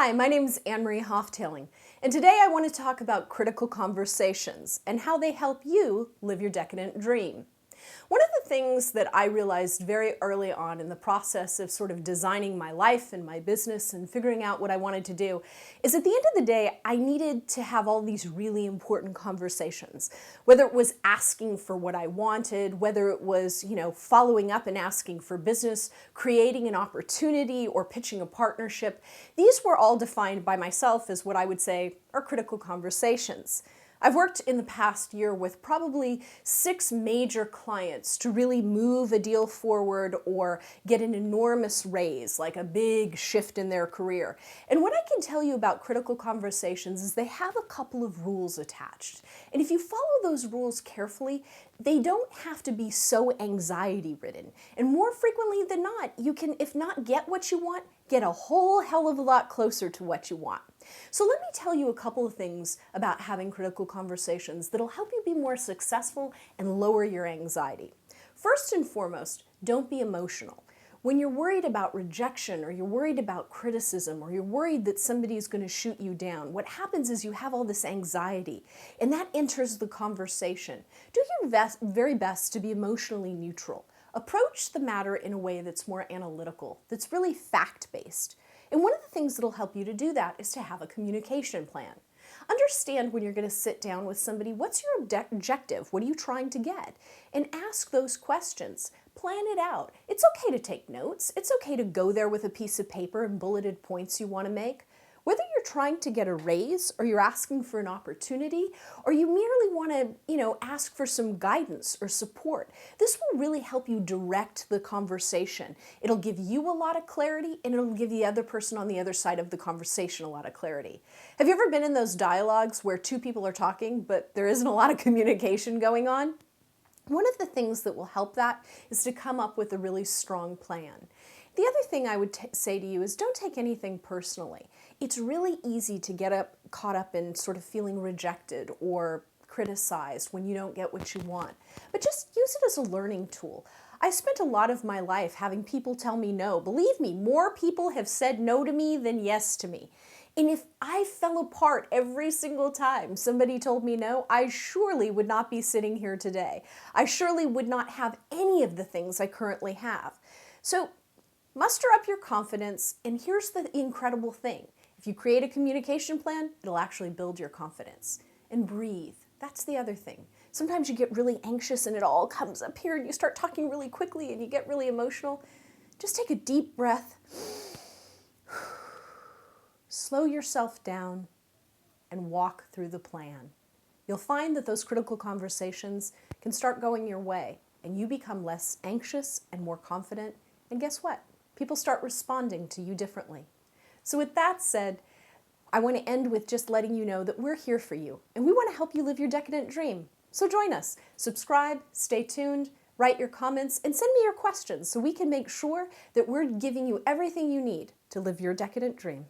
Hi, my name is Anne-Marie Houghtailing, and today I want to talk about critical conversations and how they help you live your decadent dream. One of the things that I realized very early on in the process of sort of designing my life and my business and figuring out what I wanted to do is at the end of the day, I needed to have all these really important conversations. Whether it was asking for what I wanted, whether it was, following up and asking for business, creating an opportunity, or pitching a partnership, these were all defined by myself as what I would say are critical conversations. I've worked in the past year with probably 6 major clients to really move a deal forward or get an enormous raise, like a big shift in their career. And what I can tell you about critical conversations is they have a couple of rules attached. And if you follow those rules carefully, they don't have to be so anxiety-ridden. And more frequently than not, you can, if not get what you want, get a whole hell of a lot closer to what you want. So let me tell you a couple of things about having critical conversations that'll help you be more successful and lower your anxiety. First and foremost, don't be emotional. When you're worried about rejection or you're worried about criticism or you're worried that somebody's going to shoot you down, what happens is you have all this anxiety and that enters the conversation. Do your very best to be emotionally neutral. Approach the matter in a way that's more analytical, that's really fact-based. And one of the things that'll help you to do that is to have a communication plan. Understand when you're going to sit down with somebody, what's your objective? What are you trying to get? And ask those questions. Plan it out. It's okay to take notes. It's okay to go there with a piece of paper and bulleted points you want to make. Whether you're trying to get a raise or you're asking for an opportunity or you merely want to, ask for some guidance or support, this will really help you direct the conversation. It'll give you a lot of clarity and it'll give the other person on the other side of the conversation a lot of clarity. Have you ever been in those dialogues where 2 people are talking but there isn't a lot of communication going on? One of the things that will help that is to come up with a really strong plan. The other thing I would say to you is don't take anything personally. It's really easy to get caught up in sort of feeling rejected or criticized when you don't get what you want. But just use it as a learning tool. I spent a lot of my life having people tell me no. Believe me, more people have said no to me than yes to me. And if I fell apart every single time somebody told me no, I surely would not be sitting here today. I surely would not have any of the things I currently have. So muster up your confidence, and here's the incredible thing. If you create a communication plan, it'll actually build your confidence. And breathe. That's the other thing. Sometimes you get really anxious and it all comes up here and you start talking really quickly and you get really emotional. Just take a deep breath. Slow yourself down and walk through the plan. You'll find that those critical conversations can start going your way and you become less anxious and more confident. And guess what? People start responding to you differently. So with that said, I want to end with just letting you know that we're here for you and we want to help you live your decadent dream. So join us. Subscribe, stay tuned, write your comments, and send me your questions so we can make sure that we're giving you everything you need to live your decadent dream.